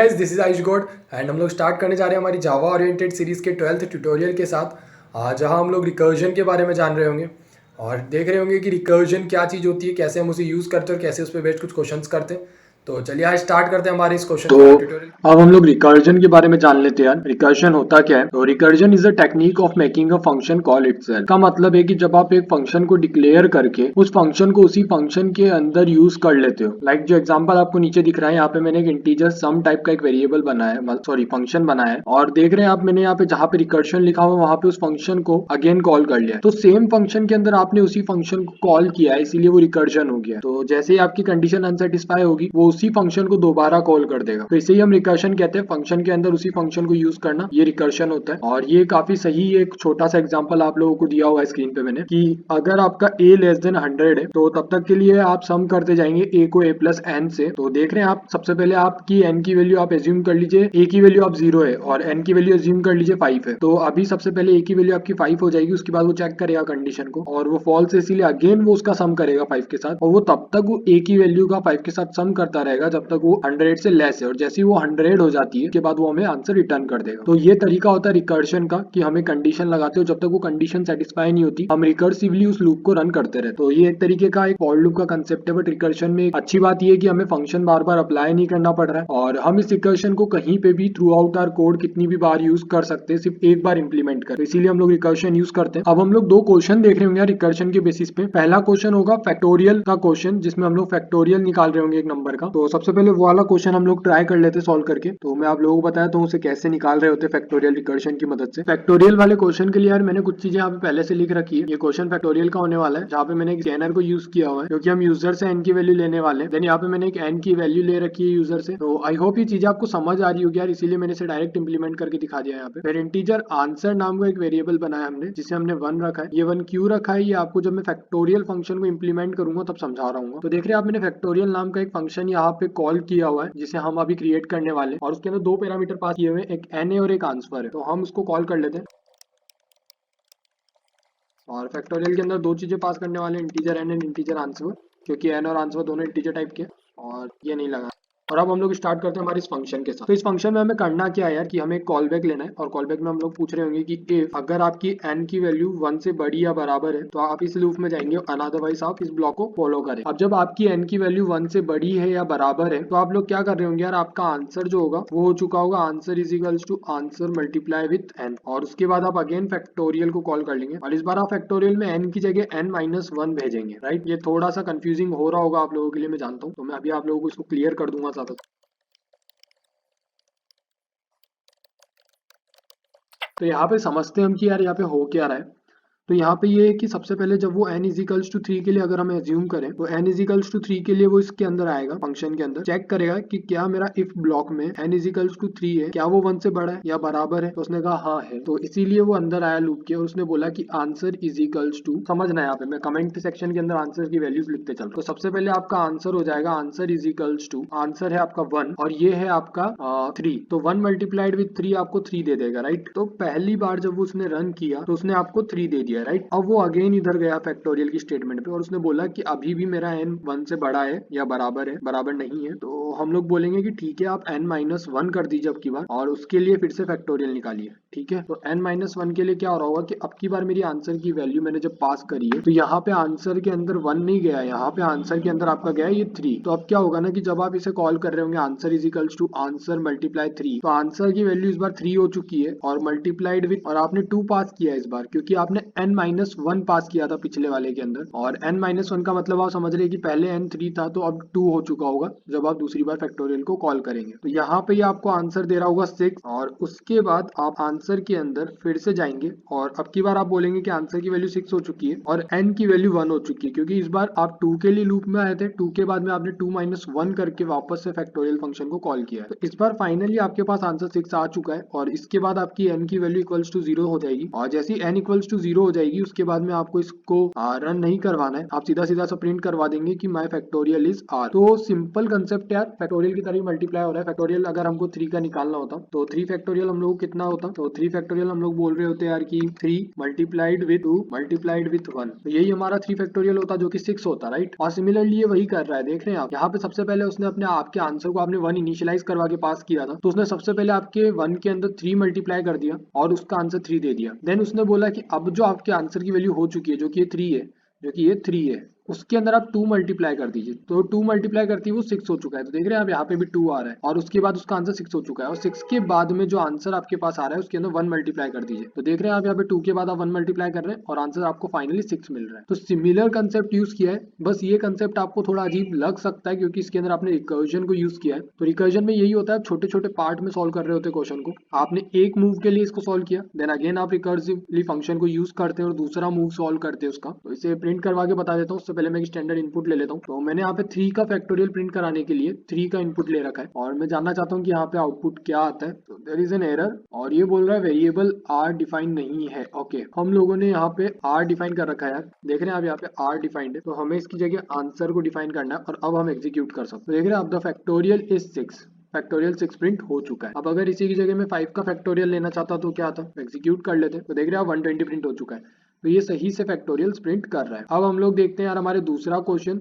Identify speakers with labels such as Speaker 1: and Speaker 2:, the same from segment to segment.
Speaker 1: Guys, this is Ayush Gaur and हम लोग start करने जा रहे हैं हमारी जावा ओरिएंटेड सीरीज़ के 12th ट्यूटोरियल के साथ। जहां हम लोग रिकर्जन के बारे में जान रहे होंगे और देख रहे होंगे कि रिकर्जन क्या चीज़ होती है, कैसे हम उसे यूज़ करते हैं और कैसे उस पर बेस्ड कुछ क्वेश्चंस करते हैं। तो चलिए आज स्टार्ट करते हैं हमारे इस क्वेश्चन ट्यूटोरियल।
Speaker 2: अब हम लोग रिकर्जन के बारे में जान लेते हैं। रिकर्जन होता क्या है? तो recursion is a technique of making a function call itself. का मतलब है कि जब आप एक फंक्शन को डिक्लेयर करके उस फंक्शन को उसी फंक्शन के अंदर यूज कर लेते हो। लाइक जो एग्जांपल आपको नीचे दिख रहा है, यहाँ पे मैंने एक इंटीजर सम टाइप का एक वेरिएबल बनाया है, सॉरी फंक्शन बनाया है, और देख रहे हैं आप मैंने यहाँ पे जहाँ पे रिकर्जन लिखा हुआ वहां पे उस फंक्शन को अगेन कॉल कर लिया है। तो सेम फंक्शन के अंदर आपने उसी फंक्शन को कॉल किया है, इसीलिए वो रिकर्जन हो गया। तो जैसे ही आपकी कंडीशन अनसेटिस्फाई होगी वो उसी फंक्शन को दोबारा कॉल कर देगा। तो इसे ही हम रिकर्शन कहते हैं, फंक्शन के अंदर उसी फंक्शन को यूज करना, ये रिकर्शन होता है। और ये काफी सही एक छोटा सा एग्जांपल आप लोगों को दिया हुआ है स्क्रीन पे मैंने, कि अगर आपका a लेस देन 100 है तो तब तक के लिए आप सम करते जाएंगे a को a प्लस n से। तो देख रहे हैं आप, सबसे पहले आपकी n की वैल्यू आप एज्यूम कर लीजिए, a की वैल्यू आप 0 है और n की वैल्यू एज्यूम कर लीजिए 5 है। तो अभी सबसे पहले a की वैल्यू आपकी 5 हो जाएगी, उसके बाद वो चेक करेगा कंडीशन को और वो फॉल्स है, इसीलिए अगेन वो उसका सम करेगा 5 के साथ, और वो तब तक वो a की वैल्यू का 5 के साथ सम करता रहेगा जब तक वो 100 से लेस है, और जैसे ही वो 100 हो जाती है उसके बाद वो हमें आंसर रिटर्न कर देगा। तो ये तरीका होता है रिकर्शन का, कि हमें कंडीशन लगाते हो, जब तक वो कंडीशन सेटिस्फाई नहीं होती हम रिकर्सिवली उस लूप को रन करते रहे। तो ये एक तरीके का एक फॉर लूप का कंसेप्ट है। बट रिकर्शन में एक अच्छी बात ये है कि हमें फंक्शन बार बार अप्लाई नहीं करना पड़ रहा है और हम इस रिकर्शन को कहीं पे भी थ्रू आउट आवर कोड कितनी भी बार यूज कर सकते हैं, सिर्फ एक बार इंप्लीमेंट कर। इसीलिए हम लोग रिकर्शन यूज करते हैं। अब हम लोग दो क्वेश्चन देख रहे होंगे रिकर्शन के बेसिस पे। पहला क्वेश्चन होगा फैक्टोरियल का क्वेश्चन, जिसमें हम लोग फैक्टोरियल निकाल रहे होंगे एक नंबर का। तो सबसे पहले वो वाला क्वेश्चन हम लोग ट्राई कर लेते हैं सॉल्व करके। तो मैं आप लोगों को बताया तो उसे कैसे निकाल रहे होते फैक्टोरियल रिकर्शन की मदद से। फैक्टोरियल वाले क्वेश्चन के लिए यार मैंने कुछ चीजें यहाँ पे पहले से लिख रखी है। ये क्वेश्चन फैक्टोरियल का होने वाला है, जहाँ पे मैंने एक स्कैनर को यूज किया हुआ है क्योंकि हम यूजर से एन की वैल्यू लेने वाले हैं। देन यहाँ पे मैंने एक एन की वैल्यू ले रखी है यूजर से। तो आई होप ये चीजें आपको समझ आ रही होगी यार, इसीलिए मैंने इसे डायरेक्ट इंप्लीमेंट करके दिखा दिया यहाँ पे। फिर इंटीजर आंसर नाम का एक वेरिएबल बनाया हमने, जिसे हमने 1 रखा है। ये 1 क्यों रखा है ये आपको जब मैं फैक्टोरियल फंक्शन को इंप्लीमेंट करूंगा तब समझा रहा हूँ। तो देख रहे हैं आप, मैंने फैक्टोरियल नाम का एक फंक्शन यहाँ पे कॉल किया हुआ है, जिसे हम अभी क्रिएट करने वाले हैं, और उसके अंदर दो पैरामीटर पास किए हुए हैं, एक एन है और एक आंसर है। तो हम उसको कॉल कर लेते हैं। और फैक्टोरियल के अंदर दो चीजें पास करने वाले हैं, integer N and integer answer, क्योंकि एन और आंसर दोनों इंटीजर टाइप के हैं। और ये नहीं लगा। और अब हम लोग स्टार्ट करते हैं हमारे इस फंक्शन के साथ। तो इस फंक्शन में हमें करना क्या है यार, कि हमें एक कॉल बैक लेना है, और कॉल बैक में हम लोग पूछ रहे होंगे कि इफ अगर आपकी एन की वैल्यू 1 से बड़ी या बराबर है तो आप इस लूप में जाएंगे, अनअदरवाइज आप इस ब्लॉक को फॉलो करें। अब जब आपकी एन की वैल्यू 1 से बड़ी है या बराबर है तो आप लोग क्या कर रहे होंगे यार, आपका आंसर जो होगा वो हो चुका होगा answer is equals to answer multiply with N, और उसके बाद आप अगेन फैक्टोरियल को कॉल कर लेंगे, और इस बार आप फैक्टोरियल में एन की जगह एन माइनस 1 भेजेंगे। राइट, ये थोड़ा सा कंफ्यूजिंग हो रहा होगा आप लोगों के लिए, मैं जानता हूँ। तो मैं अभी आप लोगों को इसको क्लियर कर दूंगा ज्यादा। तो यहाँ पे समझते हैं हम कि यार यहाँ पे हो क्या रहा है। तो यहाँ पे ये है कि सबसे पहले जब वो n इजिकल्स टू 3 के लिए अगर हम एज्यूम करें तो n इजिकल्स टू 3 के लिए वो इसके अंदर आएगा, फंक्शन के अंदर चेक करेगा कि क्या मेरा इफ ब्लॉक में n इजिकल्स टू 3 है, क्या वो 1 से बड़ा है या बराबर है। तो उसने कहा हाँ है, तो इसीलिए वो अंदर आया लूप के, और उसने बोला कि आंसर इजिकल्स टू, समझना यहाँ पे मैं कमेंट सेक्शन के अंदर आंसर की वैल्यूज लिखते चल रहा हूँ। तो सबसे पहले आपका आंसर हो जाएगा आंसर इजिकल्स टू, आंसर है आपका 1 और ये है आपका 3। तो 1 मल्टीप्लाइड विथ 3 आपको 3 दे देगा। राइट, तो पहली बार जब उसने रन किया तो उसने आपको 3 दे दिया। राइट, अब वो अगेन इधर गया फैक्टोरियल की स्टेटमेंट पे और उसने बोला कि अभी भी मेरा n 1 से बड़ा है या बराबर है, बराबर नहीं है। तो हम लोग बोलेंगे कि ठीक है आप n माइनस 1 कर दीजिए अब की बार, और उसके लिए फिर से फैक्टोरियल निकालिए। ठीक है, तो n माइनस 1 के लिए क्या हो रहा होगा कि अब की बार मेरी आंसर की वैल्यू मैंने जब पास करी है तो यहाँ पे आंसर के अंदर 1 नहीं गया, यहाँ पे आंसर के अंदर आपका गया ये 3। तो अब क्या होगा ना कि जब आप इसे कॉल कर रहे होंगे answer is equals to answer multiply 3, तो आंसर की वैल्यू इस बार 3 हो चुकी है और मल्टीप्लाइड विथ, और आपने 2 पास किया इस बार क्योंकि आपने n माइनस 1 पास किया था पिछले वाले के अंदर, और n माइनस 1 का मतलब आप समझ रहे हैं कि पहले n 3 था तो अब 2 हो चुका होगा जब आप दूसरी बार फैक्टोरियल को कॉल करेंगे। तो यहाँ पे आपको आंसर दे रहा होगा 6, और उसके बाद आप आंसर के अंदर फिर से जाएंगे और अब की बार आप बोलेंगे कि आंसर की वैल्यू 6 हो चुकी है और n की वैल्यू 1 हो चुकी है, क्योंकि इस बार आप 2 के लिए लूप में आए थे, 2 के बाद में आपने 2 माइनस 1 करके वापस से फैक्टोरियल फंक्शन को कॉल किया है। तो इस बार फाइनली आपके पास आंसर 6 आ चुका है, और इसके बाद आपकी n की वैल्यू इक्वल्स टू 0 हो जाएगी, और जैसे ही n इक्वल्स टू 0 हो जाएगी उसके बाद में आपको इसको रन नहीं करवाना है, आप सीधा सीधा सा प्रिंट करवा देंगे कि माई फैक्टोरियल इज आर। तो सिंपल कंसेप्ट यार, फैक्टोरियल की तरह मल्टीप्लाई हो रहा है। फैक्टोरियल अगर हमको 3 का निकालना होता तो 3 फैक्टोरियल हम लोग कितना होता, तो 3 फैक्टोरियल हम लोग बोल रहे होते यार कि 3 मल्टीप्लाइड विथ 2 मल्टीप्लाइड विथ 1, तो यही हमारा 3 फैक्टोरियल होता जो कि 6 होता, राइट। और सिमिलरली ये वही कर रहा है, देख रहे हैं आप यहाँ पे सबसे पहले उसने अपने आपके आंसर को आपने 1 इनिशियलाइज करवा के पास किया था, तो उसने सबसे पहले आपके 1 के अंदर 3 मल्टीप्लाई कर दिया और उसका आंसर 3 दे दिया। देन उसने बोला कि अब जो आपके आंसर की वैल्यू हो चुकी है जो कि ये 3 है, जो कि ये 3 है, उसके अंदर आप 2 मल्टीप्लाई कर दीजिए, तो 2 मल्टीप्लाई करती है वो 6 हो चुका है। तो देख रहे हैं आप यहाँ पे भी 2 आ रहा है और उसके बाद उसका आंसर 6 हो चुका है, और 6 के बाद में जो आंसर आपके पास आ रहा है उसके अंदर 1 मल्टीप्लाई कर दीजिए। तो देख रहे हैं आप यहाँ पे 2 के बाद आप 1 मल्टीप्लाई कर रहे हैं और आंसर आपको फाइनली 6 मिल रहा है। तो सिमिलर कंसेप्ट यूज किया है, बस ये कंसेप्ट आपको थोड़ा अजीब लग सकता है क्योंकि इसके अंदर आपने रिकर्जन को यूज किया है। तो रिकर्जन में यही होता है, छोटे छोटे पार्ट में सॉल्व कर रहे होते हैं क्वेश्चन को। आपने एक मूव के लिए इसको सॉल्व किया, देन अगेन आप रिकर्सिवली फंक्शन को यूज करते हैं और दूसरा मूव सॉल्व करते हैं उसका। तो इसे प्रिंट करवा के बता देता हूँ, उससे पहले मैं स्टैंडर्ड इनपुट ले लेता हूँ। तो मैंने यहाँ पे 3 का फैक्टोरियल प्रिंट कराने के लिए 3 का इनपुट ले रखा है और मैं जानना चाहता हूँ कि यहाँ पे आउटपुट क्या आता है। तो देयर इज एन एरर और ये बोल रहा है वेरिएबल आर डिफाइन नहीं है। ओके, हम लोगों ने यहाँ पे आर डिफाइन कर रखा है यार, देख रहे हैं आप यहाँ पे आर डिफाइंड है, तो हमें इसकी जगह आंसर को डिफाइन करना है और अब हम एग्जीक्यूट कर सकते हैं। देख रहे हैं आप the factorial is 6, factorial 6 print हो चुका है। अब अगर इसी की जगह मैं 5 का फैक्टोरियल लेना चाहता तो क्या आता, एग्जीक्यूट कर लेते। तो देख रहे हैं आप 120 प्रिंट हो चुका है, तो ये सही से फैक्टोरियल्स प्रिंट कर रहा है। अब हम लोग देखते हैं यार हमारे दूसरा क्वेश्चन।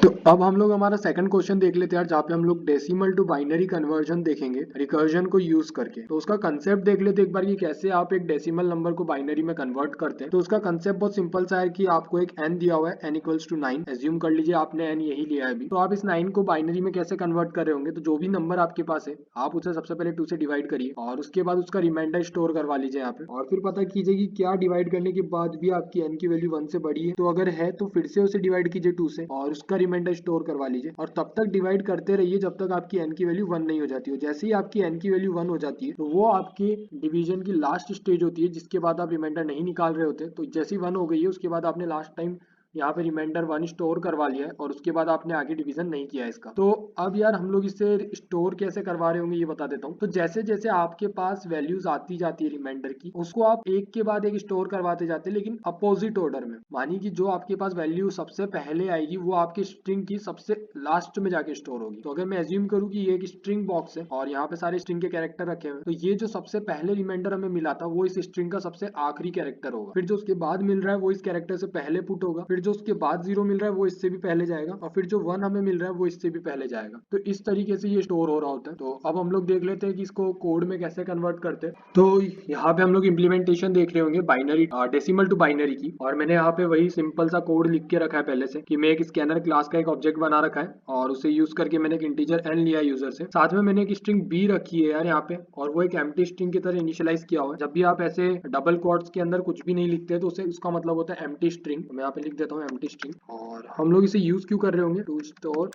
Speaker 2: तो अब हम लोग हमारा सेकंड क्वेश्चन देख लेते हैं यार, जहाँ पे हम लोग डेसिमल टू बाइनरी कन्वर्जन देखेंगे रिकर्जन को यूज करके। तो उसका कंसेप्ट देख लेते हैं एक बार कि कैसे आप एक डेसिमल नंबर को बाइनरी में कन्वर्ट करते हैं। तो उसका कंसेप्ट बहुत सिंपल सा है कि आपको एक n दिया हुआ है, n इक्वल्स टू 9, एज्यूम कर लीजिए आपने n यही लिया है अभी। तो आप इस 9 को बाइनरी में कैसे कन्वर्ट कर रहे होंगे, तो जो भी नंबर आपके पास है आप उसे सबसे पहले 2 से डिवाइड करिए और उसके बाद उसका रिमाइंडर स्टोर करवा लीजिए यहाँ पे, और फिर पता कीजिए कि क्या डिवाइड करने के बाद भी आपकी n की वैल्यू 1 से बड़ी है। तो अगर है तो फिर से उसे डिवाइड कीजिए 2 से और उसका रिमाइंडर स्टोर करवा लीजिए और तब तक डिवाइड करते रहिए जब तक आपकी n की वैल्यू 1 नहीं हो जाती हो। जैसे ही आपकी n की वैल्यू 1 हो जाती है तो वो आपके डिवीजन की लास्ट स्टेज होती है जिसके बाद आप रिमाइंडर नहीं निकाल रहे होते। तो जैसे ही 1 हो गई है उसके बाद आपने लास्ट टाइम यहाँ पे रिमाइंडर 1 स्टोर करवा लिया है और उसके बाद आपने आगे डिवीजन नहीं किया है इसका। तो अब यार हम लोग इसे स्टोर कैसे करवा रहे होंगे ये बता देता हूँ। तो जैसे जैसे आपके पास वैल्यूज आती जाती है रिमाइंडर की, उसको आप एक के बाद एक स्टोर करवाते जाते हैं लेकिन अपोजिट ऑर्डर में। मानिए कि जो आपके पास वैल्यू सबसे पहले आएगी वो आपकी स्ट्रिंग की सबसे लास्ट में जाके स्टोर होगी। तो अगर मैं एज्यूम करूँ कि ये एक स्ट्रिंग बॉक्स है और यहाँ पे सारे स्ट्रिंग के कैरेक्टर रखे हुए हैं, तो ये जो सबसे पहले रिमाइंडर हमें मिला था वो इस स्ट्रिंग का सबसे आखिरी कैरेक्टर होगा। फिर जो उसके बाद मिल रहा है वो इस कैरेक्टर से पहले पुट होगा, फिर जो उसके बाद 0 मिल रहा है वो इससे भी पहले जाएगा और फिर जो 1 हमें मिल रहा है वो इससे भी पहले जाएगा। तो इस तरीके से ये स्टोर हो रहा होता है। तो अब हम लोग देख लेते हैं कि इसको कोड में कैसे कन्वर्ट करते हैं। तो यहाँ पे हम लोग इम्प्लीमेंटेशन देख रहे होंगे बाइनरी डेसिमल टू बाइनरी की, और मैंने यहाँ पे वही सिंपल सा कोड लिख के रखा है पहले से कि मैं एक स्कैनर क्लास का एक ऑब्जेक्ट बना रखा है और उसे यूज करके मैंने एक इंटीजर n लिया यूजर से, साथ में मैंने एक स्ट्रिंग b रखी है यार यहाँ पे, और वो एक एम्प्टी स्ट्रिंग की तरह इनिशियलाइज किया हुआ है। जब भी आप ऐसे डबल क्वोट्स के अंदर कुछ भी नहीं लिखते तो उसे उसका मतलब होता है एम्प्टी स्ट्रिंग। तो मैं यहाँ पे लिख देता हूँ एम्प्टी स्ट्रिंग, और हम लोग इसे यूज क्यों कर रहे होंगे, टू स्टोर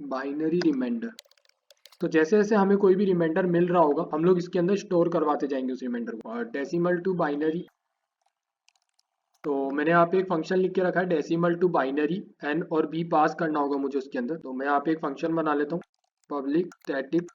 Speaker 2: बाइनरी रिमाइंडर। तो जैसे जैसे हमें कोई भी रिमाइंडर मिल रहा होगा हम लोग इसके अंदर स्टोर करवाते जाएंगे उस रिमाइंडर को। और डेसिमल टू बाइनरी, तो मैंने यहाँ पे एक फंक्शन लिख के रखा है डेसिमल टू बाइनरी, n और b पास करना होगा मुझे उसके अंदर। तो मैं यहाँ पे एक फंक्शन बना लेता हूँ पब्लिक स्टैटिक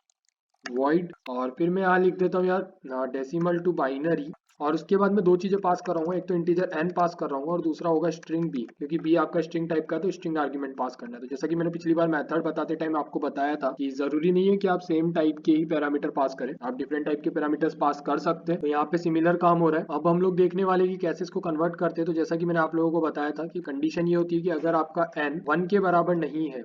Speaker 2: वॉइड, और फिर मैं यहाँ लिख देता हूँ यार डेसिमल टू बाइनरी, और उसके बाद मैं दो चीजें पास कर रहा हूँ, एक तो इंटीजर n पास कर रहा हूँ और दूसरा होगा स्ट्रिंग b, क्योंकि b आपका स्ट्रिंग टाइप का है तो स्ट्रिंग आर्ग्यूमेंट पास करना है। तो जैसा कि मैंने पिछली बार मेथड बताते टाइम आपको बताया था कि जरूरी नहीं है कि आप सेम टाइप के ही पैरामीटर पास करें, आप डिफरेंट टाइप के पैरामीटर्स पास कर सकते हैं। तो यहाँ पे सिमिलर काम हो रहा है। अब हम लोग देखने वाले कि कैसे इसको कन्वर्ट करते हैं। तो जैसा कि मैंने आप लोगों को बताया था कि कंडीशन ये होती है कि अगर आपका n 1 के बराबर नहीं है,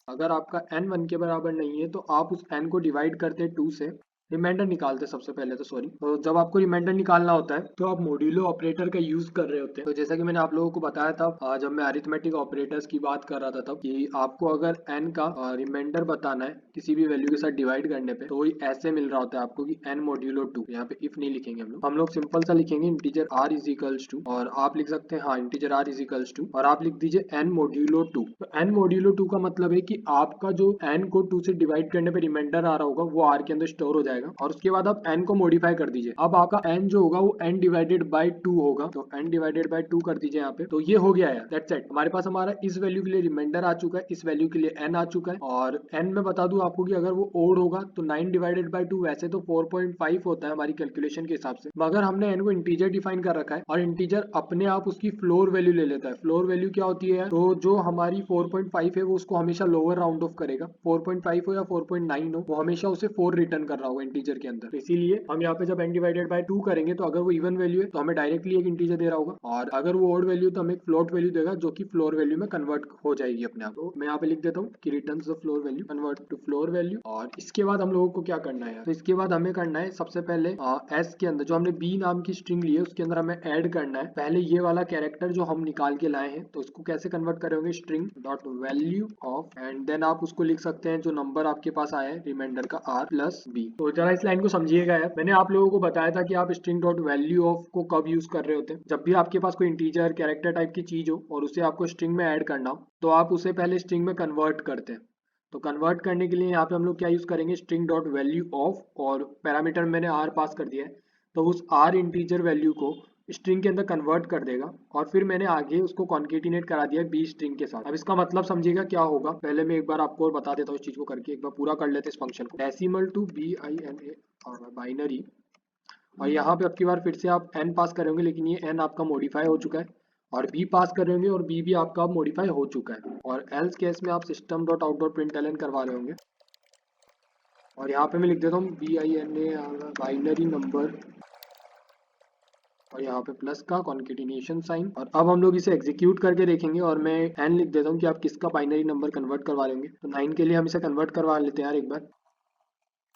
Speaker 2: अगर आपका n 1 के बराबर नहीं है तो आप उस n को डिवाइड करते हैं 2 से, रिमाइंडर निकालते हैं सबसे पहले तो जब आपको रिमाइंडर निकालना होता है तो आप मॉड्यूलो ऑपरेटर का यूज कर रहे होते हैं। तो जैसा कि मैंने आप लोगों को बताया था जब मैं अरिथमेटिक ऑपरेटर्स की बात कर रहा था तब, कि आपको अगर n का रिमाइंडर बताना है किसी भी वैल्यू के साथ डिवाइड करने पे, तो ऐसे मिल रहा होता है आपको कि n मॉड्यूलो 2। यहाँ पे इफ नहीं लिखेंगे हम लोग सिंपल सा लिखेंगे integer r is equals to, और आप लिख सकते हैं integer r is equals to, और आप लिख दीजिए n मॉड्यूलो 2। तो n मॉड्यूलो 2 का मतलब है कि आपका जो n को 2 से डिवाइड करने पे रिमाइंडर आ रहा होगा वो r के अंदर स्टोर हो जाएगा जाएगा और उसके बाद आप n को मॉडिफाई कर दीजिए। अब आपका n जो होगा वो n डिवाइडेड बाई 2 होगा, तो n डिवाइडेड बाई 2 कर दीजिए यहाँ पे। तो ये हो गया है, दैट्स इट। हमारे पास हमारा इस वैल्यू के लिए रिमाइंडर आ चुका है, इस वैल्यू के लिए n आ चुका है। और n में बता दूं आपको कि अगर वो ओड होगा तो 9 डिवाइडेड बाई 2 वैसे तो 4.5 होता है हमारी कैलकुलेशन के हिसाब से, मगर हमने n को इंटीजर डिफाइन कर रखा है और इंटीजर अपने आप उसकी फ्लोर वैल्यू ले लेता है। फ्लोर वैल्यू क्या होती है, तो जो हमारी 4.5 है वो उसको हमेशा लोअर राउंड ऑफ करेगा, 4.5 हो या 4.9 हो, वो हमेशा उसे 4 रिटर्न कर रहा होगा इंटीजर के अंदर। तो इसीलिए हम यहाँ पे जब n डिवाइडेड बाय 2 करेंगे तो अगर वो इवन वैल्यू है तो हमें डायरेक्टली एक इंटीजर दे रहा होगा, और अगर वो ऑड वैल्यू तो हमें एक फ्लोट वैल्यू देगा जो कि फ्लोर वैल्यू में कन्वर्ट हो जाएगी अपने आप। तो मैं यहाँ पे लिख देता हूँ कि returns the floor value, convert to floor value. और इसके बाद हम लोगों को क्या करना है, तो इसके बाद हमें करना है सबसे पहले एस के अंदर जो हमने बी नाम की स्ट्रिंग ली है उसके अंदर हमें ऐड करना है पहले ये वाला कैरेक्टर जो हम निकाल के लाए हैं। तो उसको कैसे कन्वर्ट करेंगे, string dot value of, and then आप उसको लिख सकते हैं जो नंबर आपके पास आया है रिमाइंडर का r प्लस b। तो जरा इस लाइन को समझिएगा यार, मैंने आप लोगों को बताया था कि आप स्ट्रिंग डॉट वैल्यू ऑफ को कब यूज कर रहे होते हैं, जब भी आपके पास कोई इंटीजर कैरेक्टर टाइप की चीज हो और उसे आपको स्ट्रिंग में ऐड करना हो तो आप उसे पहले स्ट्रिंग में कन्वर्ट करते हैं। तो कन्वर्ट करने के लिए यहाँ पे हम लोग क्या यूज करेंगे, स्ट्रिंग डॉट वैल्यू ऑफ, और पैरामीटर मैंने r पास कर दिया है तो उस r इंटीजर वैल्यू को स्ट्रिंग के अंदर कन्वर्ट कर देगा, और फिर मैंने आगे उसको कॉन्केटिनेट करा दिया बी स्ट्रिंग के साथ। अब इसका मतलब समझिएगा क्या होगा, पहले मैं एक बार आपको और बता देता हूँ इस चीज को करके, एक बार पूरा कर लेते हैं इस फंक्शन को। डेसिमल टू BINA बाइनरी, और यहाँ पे अब की बार फिर से आप n पास करेंगे, लेकिन ये n आपका मॉडिफाई हो चुका है, और b पास करेंगे और b भी आपका मॉडिफाई हो चुका है। और एल्स केस में आप system dot out dot println करवा रहे होंगे, और यहाँ पे मैं लिख देता हूँ BINA बाइनरी नंबर, और यहाँ पे प्लस का कॉन्केटिनेशन साइन। और अब हम लोग इसे एग्जीक्यूट करके देखेंगे, और मैं n लिख देता हूँ कि आप किसका बाइनरी नंबर कन्वर्ट करवा लेंगे। तो 9 के लिए हम इसे कन्वर्ट करवा लेते हैं यार एक बार।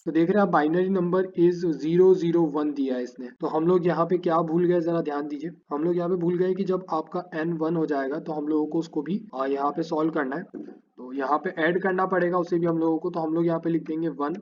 Speaker 2: तो देख रहे हैं आप बाइनरी नंबर इज 001 दिया है इसने। तो हम लोग यहाँ पे क्या भूल गए, जरा ध्यान दीजिए। हम लोग यहाँ पे भूल गए कि जब आपका n 1 हो जाएगा तो हम लोगों को उसको भी यहाँ पे सॉल्व करना है, तो यहाँ पे ऐड करना पड़ेगा उसे भी हम लोगों को। तो हम लोग यहाँ पे लिख देंगे 1,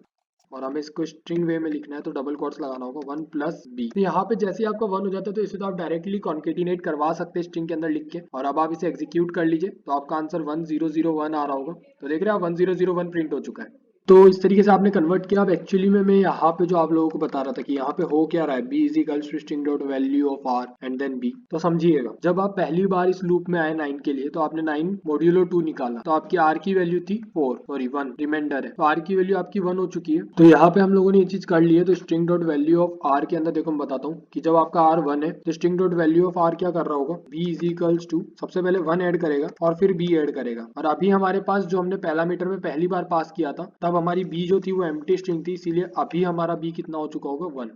Speaker 2: और हमें इसको स्ट्रिंग वे में लिखना है तो डबल कोट्स लगाना होगा 1 प्लस b। तो यहाँ पे जैसे ही आपका 1 हो जाता है तो इसे तो आप डायरेक्टली कॉन्केटिनेट करवा सकते हैं स्ट्रिंग के अंदर लिख के, और अब आप इसे एग्जीक्यूट कर लीजिए तो आपका आंसर 1001 आ रहा होगा। तो देख रहे हैं आप 1001 प्रिंट हो चुका है। तो इस तरीके से आपने कन्वर्ट किया। अब एक्चुअली में मैं यहाँ पे जो आप लोगों को बता रहा था कि यहाँ पे हो क्या रहा है, b is equals to string dot value of r and then b। तो समझिएगा, जब आप पहली बार इस लूप में आए 9 के लिए तो आपने 9 मॉड्यूलो 2 निकाला, तो आपकी r की वैल्यू थी 1 रिमाइंडर है, तो r की वैल्यू आपकी 1 हो चुकी है। तो यहाँ पे हम लोगों ने ये चीज कर ली है। तो string dot value of r के अंदर देखो मैं बताता हूँ कि जब आपका r 1 है तो string dot value of r क्या कर रहा होगा, b इज इक्वल्स टू सबसे पहले 1 ऐड करेगा और फिर b ऐड करेगा। और अभी हमारे पास जो हमने पहला मीटर में पहली बार पास किया था तब हमारी b जो थी वो एम्प्टी स्ट्रिंग थी, इसीलिए अभी हमारा b कितना हो चुका होगा 1।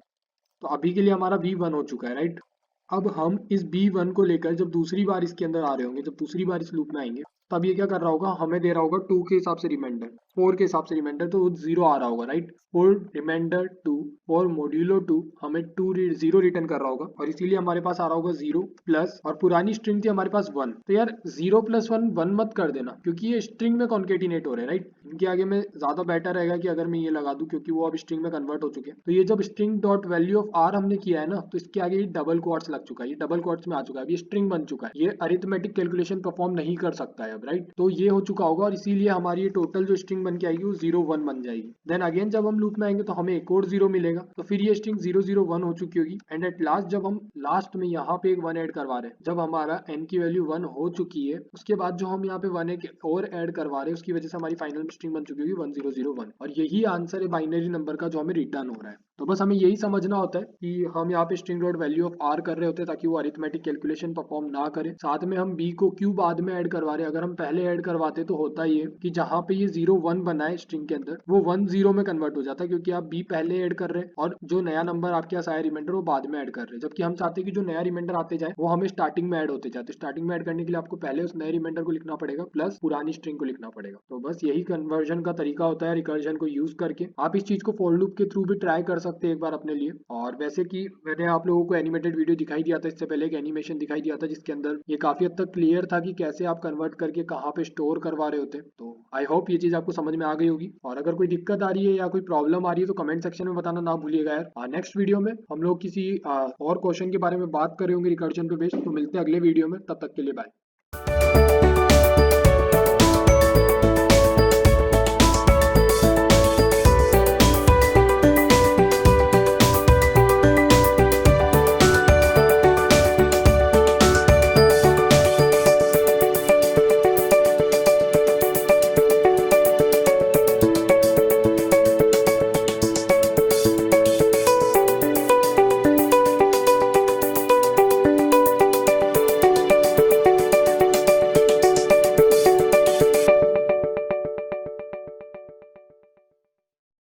Speaker 2: तो अभी के लिए हमारा b 1 हो चुका है, राइट। अब हम इस b1 को लेकर जब दूसरी बार इसके अंदर आ रहे होंगे, जब दूसरी बार इस लूप में आएंगे तब ये क्या कर रहा होगा, हमें दे रहा होगा 2 के हिसाब से रिमाइंडर, 4 के हिसाब से रिमाइंडर, तो 0 आ रहा होगा, राइट। 4 रिमाइंडर 2 और मॉड्यूलो 2 हमें 0 रिटर्न कर रहा होगा, और इसीलिए हमारे पास आ रहा होगा 0 प्लस, और पुरानी स्ट्रिंग थी हमारे पास 1। तो यार 0 प्लस 1 मत कर देना क्योंकि ये स्ट्रिंग में कॉन्केटिनेट हो रहे हैं, राइट। इनके आगे में ज्यादा बेटर रहेगा कि अगर मैं ये लगा दूं क्योंकि वो अब स्ट्रिंग में कन्वर्ट हो चुके हैं। तो ये जब string dot value of r हमने किया है ना, तो इसके आगे ये डबल क्वाट्स लग चुका है, ये डबल क्वाट्स में आ चुका है, ये स्ट्रिंग बन चुका है, ये अरिथमेटिक कैलकुलेशन परफॉर्म नहीं कर सकता है अब, राइट। तो ये हो चुका होगा, और इसीलिए हमारी ये टोटल जो स्ट्रिंग बन के आएगी वो 01 बन जाएगी। देन अगेन जब हम लूप में आएंगे तो हमें एक और 0 मिलेगा, तो फिर ये स्ट्रिंग 001 हो चुकी होगी। एंड एट लास्ट जब हम लास्ट में यहाँ पे एक 1 ऐड करवा रहे हैं, जब हमारा n की वैल्यू 1 हो चुकी है, उसके बाद जो हम यहाँ पे 1 एक और ऐड करवा रहे हैं उसकी वजह से हमारी फाइनल स्ट्रिंग बन चुकी होगी 1001, और यही आंसर है बाइनरी नंबर का जो हमें रिटर्न हो रहा है। तो बस हमें यही समझना होता है कि हम यहाँ पे string dot value of r कर रहे होते हैं ताकि वो अरिथमेटिक कैलकुलेशन परफॉर्म ना करे। साथ में हम b को क्यों बाद में ऐड करवा रहे हैं, अगर हम पहले ऐड करवाते तो होता ये कि जहाँ पे ये 01 बना है स्ट्रिंग के अंदर वो 10 में कन्वर्ट हो जाता है, क्योंकि आप b पहले ऐड कर रहे हैं और जो नया नंबर आपके पास आया रिमाइंडर वो बाद में ऐड कर रहे हैं। जबकि हम चाहते हैं कि जो नया रिमाइंडर आते जाए वो हमें स्टार्टिंग में ऐड होते जाते। स्टार्टिंग में ऐड करने के लिए आपको पहले उस नए रिमाइंडर को लिखना पड़ेगा प्लस पुरानी स्ट्रिंग को लिखना पड़ेगा। तो बस यही कन्वर्जन का तरीका होता है रिकर्जन को यूज करके। आप इस चीज को फॉर लूप के थ्रू भी ट्राई कर सकते हैं एक बार अपने लिए। और वैसे कि मैंने आप लोगों को एनिमेटेड वीडियो दिखाई दिया था, इससे पहले एक एनिमेशन दिखाई दिया था जिसके अंदर ये काफी हद तक क्लियर था कि कैसे आप कन्वर्ट करके कहाँ पे स्टोर करवा रहे होते हैं। तो आई होप ये चीज आपको समझ में आ गई होगी, और अगर कोई दिक्कत आ रही है या कोई प्रॉब्लम आ रही है तो कमेंट सेक्शन में बताना ना भूलिएगा यार। नेक्स्ट वीडियो में हम लोग किसी और क्वेश्चन के बारे में बात कर रहे होंगे रिकर्जन पे बेस्ड। तो मिलते हैं अगले वीडियो में, तब तक के लिए बाय।